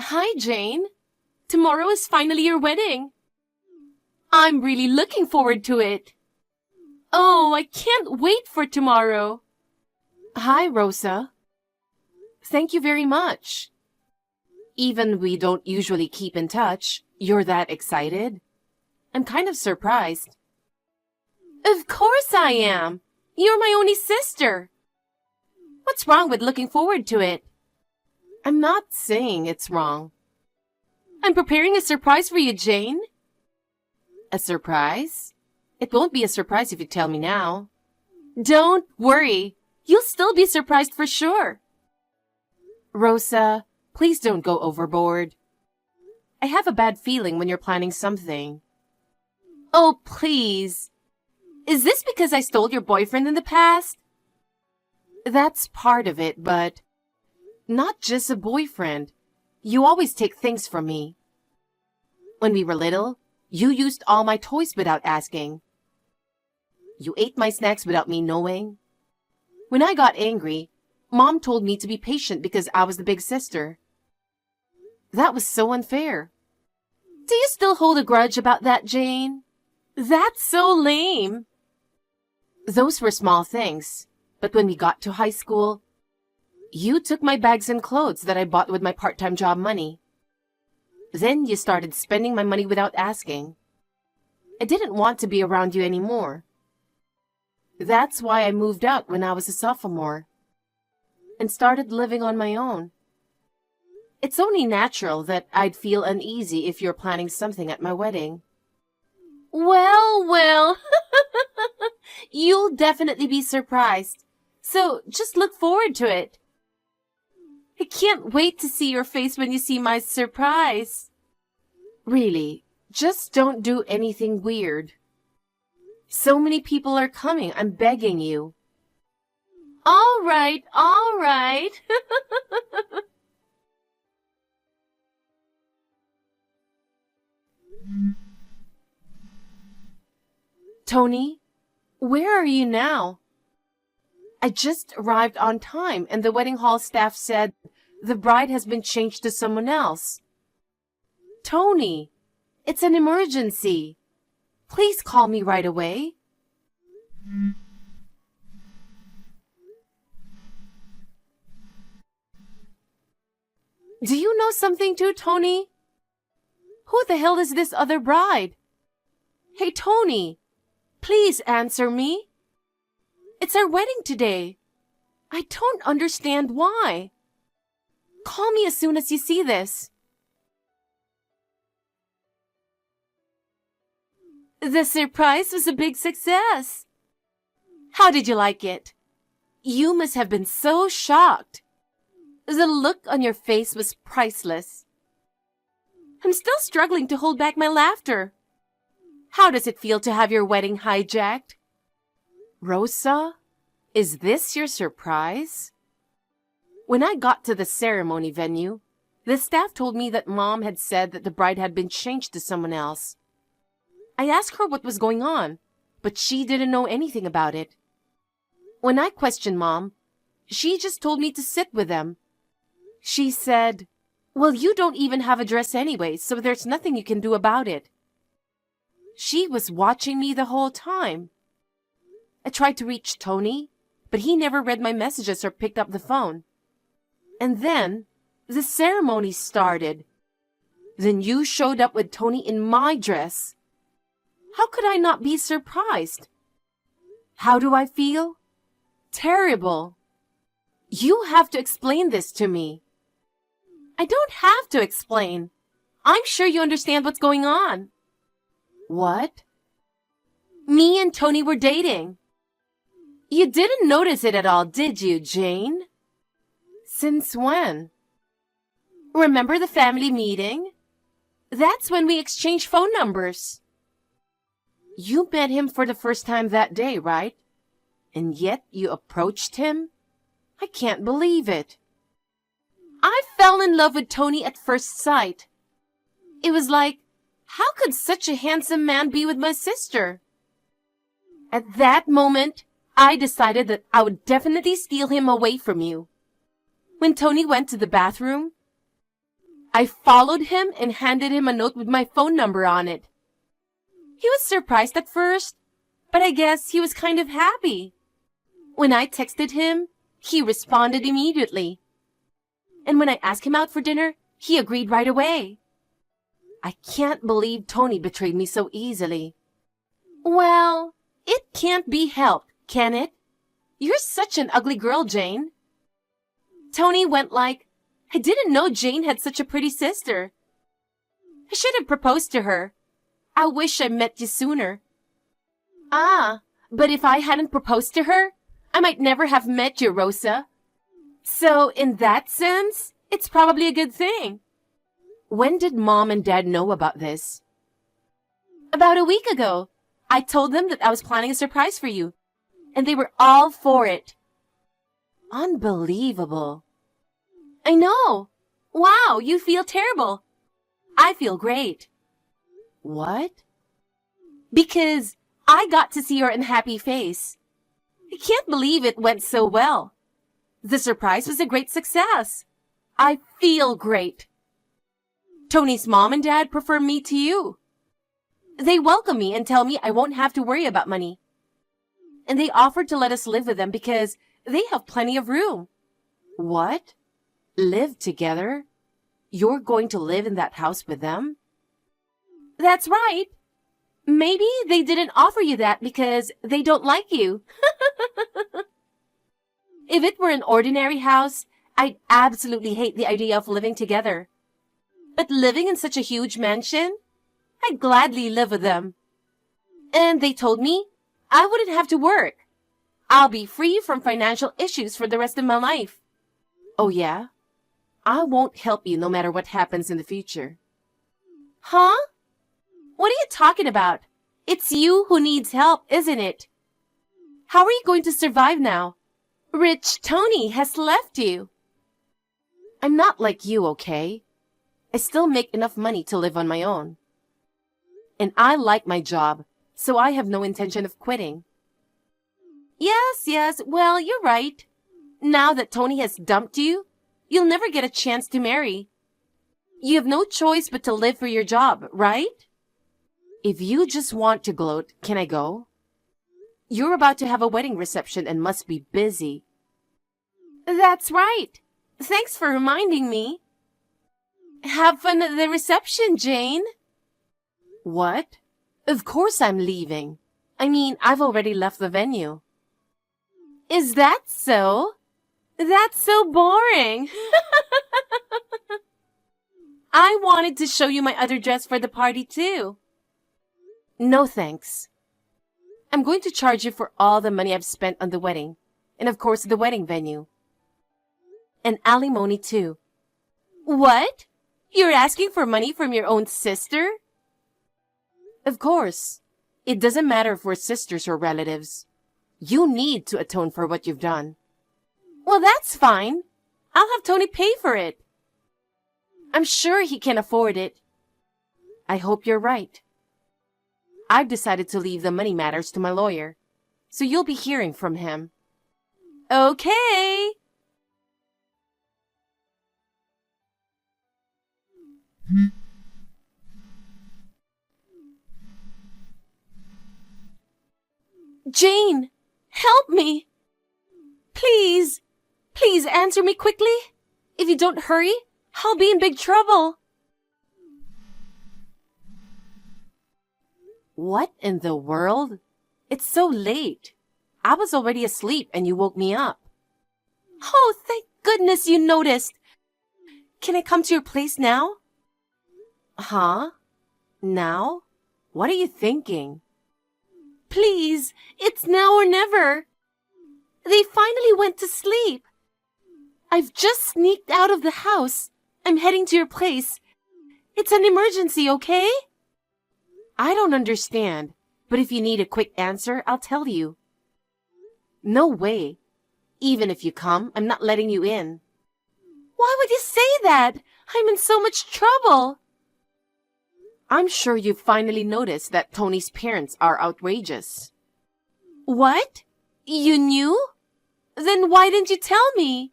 Hi, Jane. Tomorrow is finally your wedding. I'm really looking forward to it. Oh, I can't wait for tomorrow. Hi, Rosa. Thank you very much. Even we don't usually keep in touch, you're that excited? I'm kind of surprised. Of course I am. You're my only sister. What's wrong with looking forward to it? I'm not saying it's wrong. I'm preparing a surprise for you, Jane. A surprise? It won't be a surprise if you tell me now. Don't worry. You'll still be surprised for sure. Rosa, please don't go overboard. I have a bad feeling when you're planning something. Oh, please. Is this because I stole your boyfriend in the past? That's part of it, but not just a boyfriend. You always take things from me. When we were little, you used all my toys without asking. You ate my snacks without me knowing. When I got angry, Mom told me to be patient because I was the big sister. That was so unfair. Do you still hold a grudge about that, Jane? That's so lame. Those were small things, but when we got to high school, you took my bags and clothes that I bought with my part-time job money. Then you started spending my money without asking. I didn't want to be around you anymore. That's why I moved out when I was a sophomore and started living on my own. It's only natural that I'd feel uneasy if you're planning something at my wedding. Well, you'll definitely be surprised, so just look forward to it. I can't wait to see your face when you see my surprise. Really, just don't do anything weird. So many people are coming, I'm begging you. All right. Tony, where are you now? I just arrived on time and the wedding hall staff said the bride has been changed to someone else. Tony, it's an emergency. Please call me right away. Do you know something too, Tony? Who the hell is this other bride? Hey, Tony, please answer me. It's our wedding today. I don't understand why. Call me as soon as you see this. The surprise was a big success. How did you like it? You must have been so shocked. The look on your face was priceless. I'm still struggling to hold back my laughter. How does it feel to have your wedding hijacked? Rosa, is this your surprise? When I got to the ceremony venue, the staff told me that Mom had said that the bride had been changed to someone else. I asked her what was going on, but she didn't know anything about it. When I questioned Mom, she just told me to sit with them. She said, "Well, you don't even have a dress anyway, so there's nothing you can do about it." She was watching me the whole time. I tried to reach Tony, but he never read my messages or picked up the phone. And then the ceremony started. Then you showed up with Tony in my dress. How could I not be surprised? How do I feel? Terrible. You have to explain this to me. I don't have to explain. I'm sure you understand what's going on. What? Me and Tony were dating. You didn't notice it at all, did you, Jane? Since when? Remember the family meeting? That's when we exchanged phone numbers. You met him for the first time that day, right? And yet you approached him? I can't believe it. I fell in love with Tony at first sight. It was like, how could such a handsome man be with my sister? At that moment, I decided that I would definitely steal him away from you. When Tony went to the bathroom, I followed him and handed him a note with my phone number on it. He was surprised at first, but I guess he was kind of happy. When I texted him, he responded immediately. And when I asked him out for dinner, he agreed right away. I can't believe Tony betrayed me so easily. Well, it can't be helped, can it? You're such an ugly girl, Jane. Tony went like, I didn't know Jane had such a pretty sister. I should have proposed to her. I wish I met you sooner. Ah, but if I hadn't proposed to her, I might never have met you, Rosa. So in that sense, it's probably a good thing. When did Mom and Dad know about this? About a week ago. I told them that I was planning a surprise for you, and they were all for it. Unbelievable. I know. Wow, you feel terrible. I feel great. What? Because I got to see your unhappy face. I can't believe it went so well. The surprise was a great success. I feel great. Tony's mom and dad prefer me to you. They welcome me and tell me I won't have to worry about money. And they offered to let us live with them because they have plenty of room. What? Live together? You're going to live in that house with them? That's right. Maybe they didn't offer you that because they don't like you. If it were an ordinary house, I'd absolutely hate the idea of living together. But living in such a huge mansion, I'd gladly live with them. And they told me I wouldn't have to work. I'll be free from financial issues for the rest of my life. Oh yeah? I won't help you no matter what happens in the future. Huh? What are you talking about? It's you who needs help, isn't it? How are you going to survive now? Rich Tony has left you. I'm not like you, okay? I still make enough money to live on my own. And I like my job, so I have no intention of quitting. Yes, well, you're right. Now that Tony has dumped you, you'll never get a chance to marry. You have no choice but to live for your job, right? If you just want to gloat, can I go? You're about to have a wedding reception and must be busy. That's right. Thanks for reminding me. Have fun at the reception, Jane. What? Of course I'm leaving. I mean, I've already left the venue. Is that so? That's so boring. I wanted to show you my other dress for the party too. No thanks. I'm going to charge you for all the money I've spent on the wedding, and of course the wedding venue. And alimony too. What? You're asking for money from your own sister? Of course. It doesn't matter if we're sisters or relatives. You need to atone for what you've done. Well, that's fine. I'll have Tony pay for it. I'm sure he can afford it. I hope you're right. I've decided to leave the money matters to my lawyer, so you'll be hearing from him. Okay. Jane, help me. Please answer me quickly. If you don't hurry, I'll be in big trouble. What in the world? It's so late. I was already asleep and you woke me up. Oh, thank goodness you noticed. Can I come to your place now? Huh? Now? What are you thinking? Please, it's now or never. They finally went to sleep. I've just sneaked out of the house. I'm heading to your place. It's an emergency, okay? I don't understand, but if you need a quick answer, I'll tell you. No way. Even if you come, I'm not letting you in. Why would you say that? I'm in so much trouble. I'm sure you've finally noticed that Tony's parents are outrageous. What? You knew? Then why didn't you tell me?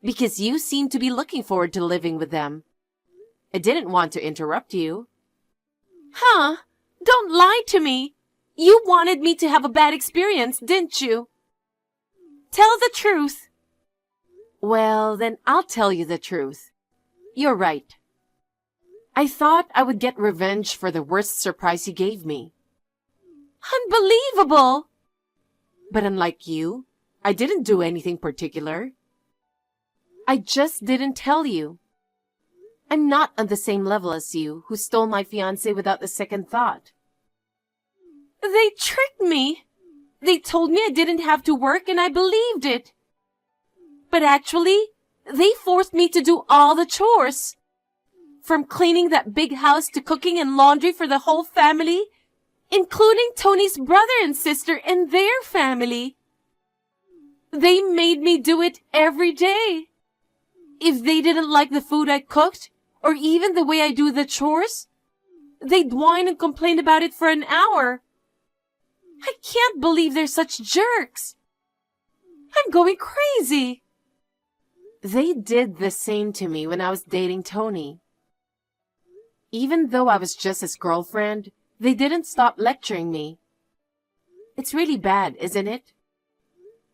Because you seem to be looking forward to living with them. I didn't want to interrupt you. Huh? Don't lie to me. You wanted me to have a bad experience, didn't you? Tell the truth. Well, then I'll tell you the truth. You're right. I thought I would get revenge for the worst surprise you gave me. Unbelievable! But unlike you, I didn't do anything particular. I just didn't tell you. I'm not on the same level as you, who stole my fiancé without a second thought. They tricked me. They told me I didn't have to work and I believed it. But actually, they forced me to do all the chores. From cleaning that big house to cooking and laundry for the whole family, including Tony's brother and sister and their family. They made me do it every day. If they didn't like the food I cooked, or even the way I do the chores, they'd whine and complain about it for an hour. I can't believe they're such jerks. I'm going crazy. They did the same to me when I was dating Tony. Even though I was just his girlfriend, they didn't stop lecturing me. It's really bad, isn't it?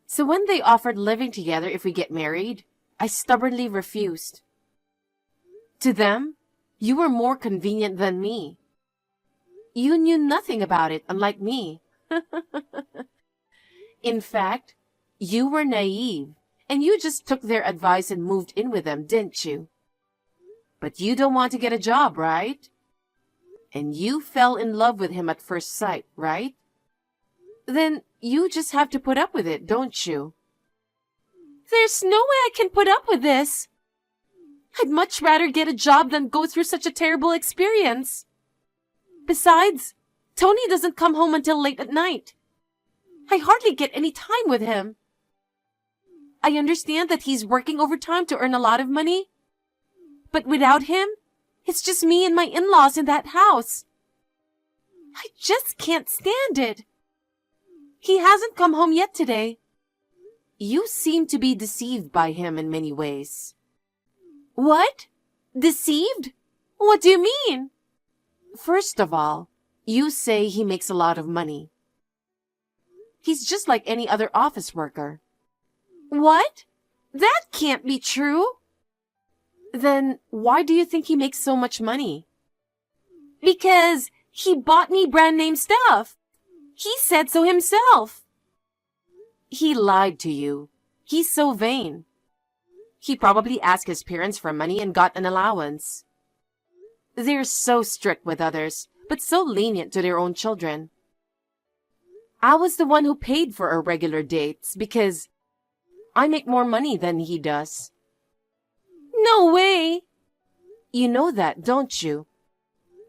So when they offered living together if we get married, I stubbornly refused. To them, you were more convenient than me. You knew nothing about it, unlike me. In fact, you were naive, and you just took their advice and moved in with them, didn't you? But you don't want to get a job, right? And you fell in love with him at first sight, right? Then you just have to put up with it, don't you? There's no way I can put up with this. I'd much rather get a job than go through such a terrible experience. Besides, Tony doesn't come home until late at night. I hardly get any time with him. I understand that he's working overtime to earn a lot of money. But without him, it's just me and my in-laws in that house. I just can't stand it. He hasn't come home yet today. You seem to be deceived by him in many ways. What? Deceived? What do you mean? First of all, you say he makes a lot of money. He's just like any other office worker. What? That can't be true. Then why do you think he makes so much money? Because he bought me brand name stuff. He said so himself. He lied to you. He's so vain. He probably asked his parents for money and got an allowance. They're so strict with others, but so lenient to their own children. I was the one who paid for our regular dates because I make more money than he does. No way! You know that, don't you?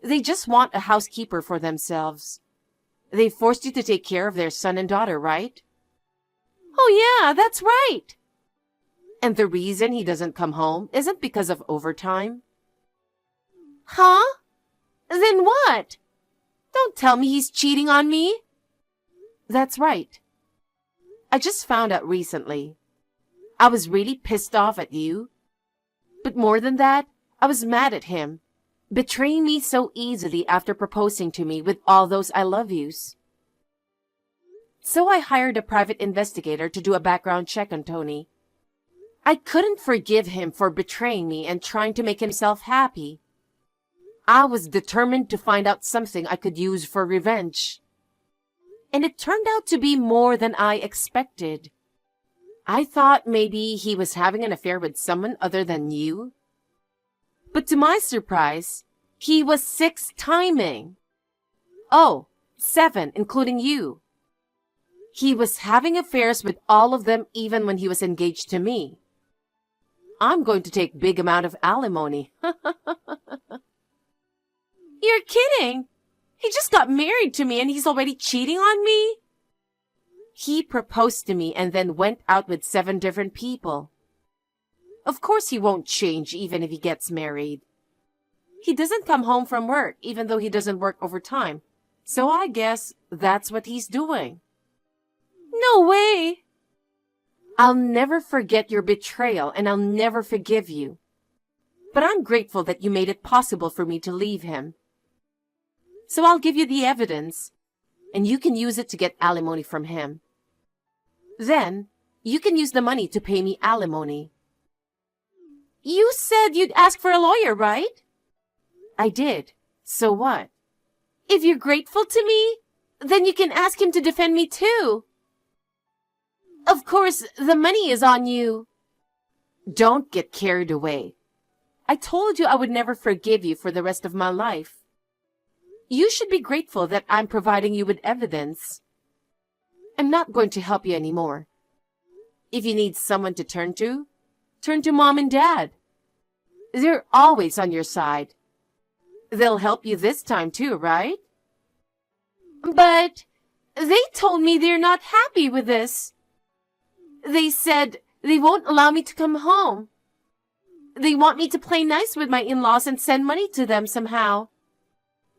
They just want a housekeeper for themselves. They forced you to take care of their son and daughter, right? Oh yeah, that's right. And the reason he doesn't come home isn't because of overtime? Huh? Then what? Don't tell me he's cheating on me. That's right. I just found out recently. I was really pissed off at you. But more than that, I was mad at him, betraying me so easily after proposing to me with all those I love yous. So I hired a private investigator to do a background check on Tony. I couldn't forgive him for betraying me and trying to make himself happy. I was determined to find out something I could use for revenge. And it turned out to be more than I expected. I thought maybe he was having an affair with someone other than you. But to my surprise, he was 6-timing. Oh, 7, including you. He was having affairs with all of them even when he was engaged to me. I'm going to take big amount of alimony. You're kidding! He just got married to me and he's already cheating on me? He proposed to me and then went out with 7 different people. Of course he won't change even if he gets married. He doesn't come home from work even though he doesn't work overtime. So I guess that's what he's doing. No way! I'll never forget your betrayal and I'll never forgive you. But I'm grateful that you made it possible for me to leave him. So I'll give you the evidence, and you can use it to get alimony from him. Then, you can use the money to pay me alimony. You said you'd ask for a lawyer, right? I did. So what? If you're grateful to me, then you can ask him to defend me too. Of course, the money is on you. Don't get carried away. I told you I would never forgive you for the rest of my life. You should be grateful that I'm providing you with evidence. I'm not going to help you anymore. If you need someone to turn to Mom and Dad. They're always on your side. They'll help you this time too, right? But they told me they're not happy with this. They said they won't allow me to come home. They want me to play nice with my in-laws and send money to them somehow.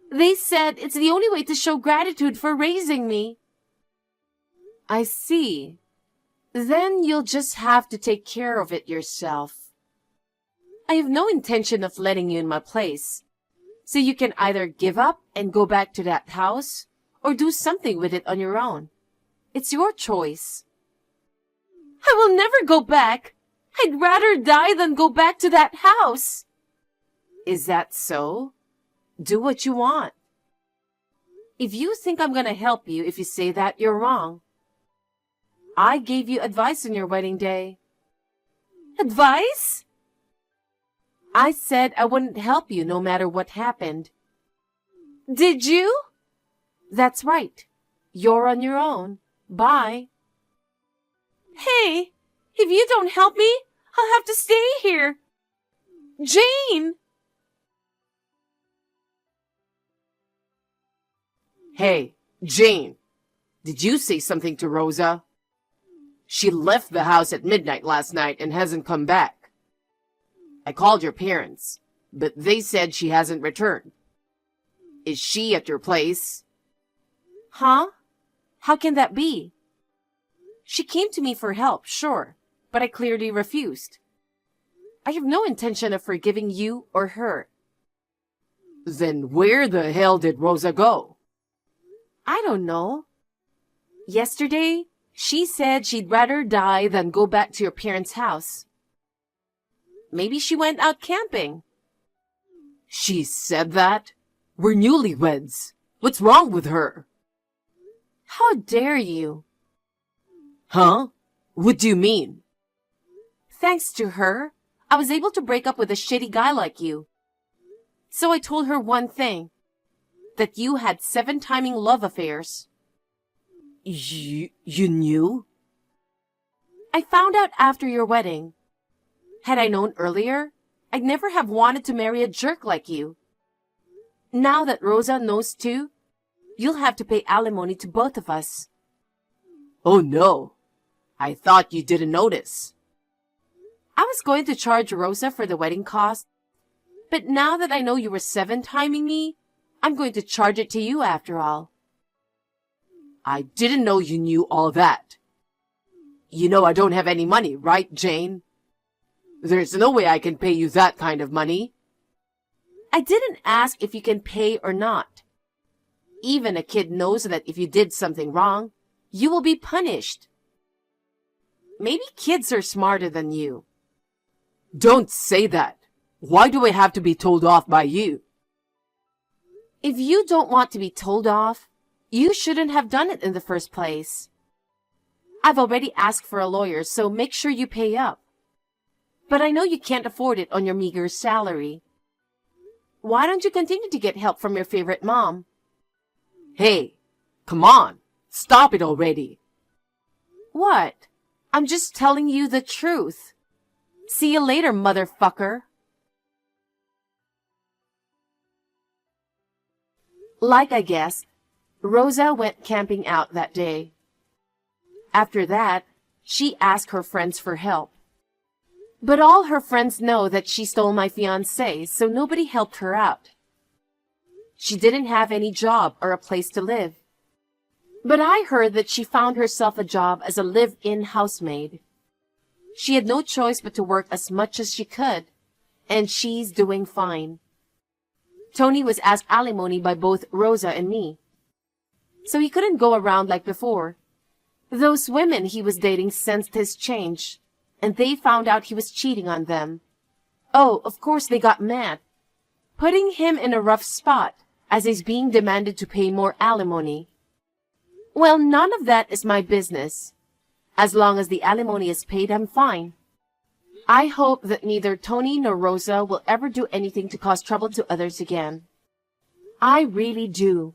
They said it's the only way to show gratitude for raising me. I see. Then you'll just have to take care of it yourself. I have no intention of letting you in my place. So you can either give up and go back to that house or do something with it on your own. It's your choice. I will never go back. I'd rather die than go back to that house. Is that so? Do what you want. If you think I'm going to help you if you say that, you're wrong. I gave you advice on your wedding day. Advice? I said I wouldn't help you no matter what happened. Did you? That's right. You're on your own. Bye. Hey, if you don't help me, I'll have to stay here. Jane! Hey, Jane, did you say something to Rosa? She left the house at midnight last night and hasn't come back. I called your parents, but they said she hasn't returned. Is she at your place? Huh? How can that be? She came to me for help, sure, but I clearly refused. I have no intention of forgiving you or her. Then where the hell did Rosa go? I don't know. Yesterday, she said she'd rather die than go back to your parents' house. Maybe she went out camping. She said that? We're newlyweds. What's wrong with her? How dare you? Huh? What do you mean? Thanks to her, I was able to break up with a shitty guy like you. So I told her one thing. That you had 7-timing love affairs. You knew? I found out after your wedding. Had I known earlier, I'd never have wanted to marry a jerk like you. Now that Rosa knows too, you'll have to pay alimony to both of us. Oh no. I thought you didn't notice. I was going to charge Rosa for the wedding cost, but now that I know you were 7-timing me, I'm going to charge it to you after all. I didn't know you knew all that. You know I don't have any money, right, Jane? There's no way I can pay you that kind of money. I didn't ask if you can pay or not. Even a kid knows that if you did something wrong, you will be punished. Maybe kids are smarter than you. Don't say that. Why do I have to be told off by you? If you don't want to be told off, you shouldn't have done it in the first place. I've already asked for a lawyer, so make sure you pay up. But I know you can't afford it on your meager salary. Why don't you continue to get help from your favorite mom? Hey, come on. Stop it already. What? I'm just telling you the truth. See you later, motherfucker. Like I guessed, Rosa went camping out that day. After that, she asked her friends for help. But all her friends know that she stole my fiancé, so nobody helped her out. She didn't have any job or a place to live. But I heard that she found herself a job as a live-in housemaid. She had no choice but to work as much as she could, and she's doing fine. Tony was asked alimony by both Rosa and me, so he couldn't go around like before. Those women he was dating sensed his change, and they found out he was cheating on them. Oh, of course they got mad, putting him in a rough spot as he's being demanded to pay more alimony. Well, none of that is my business. As long as the alimony is paid, I'm fine. I hope that neither Tony nor Rosa will ever do anything to cause trouble to others again. I really do.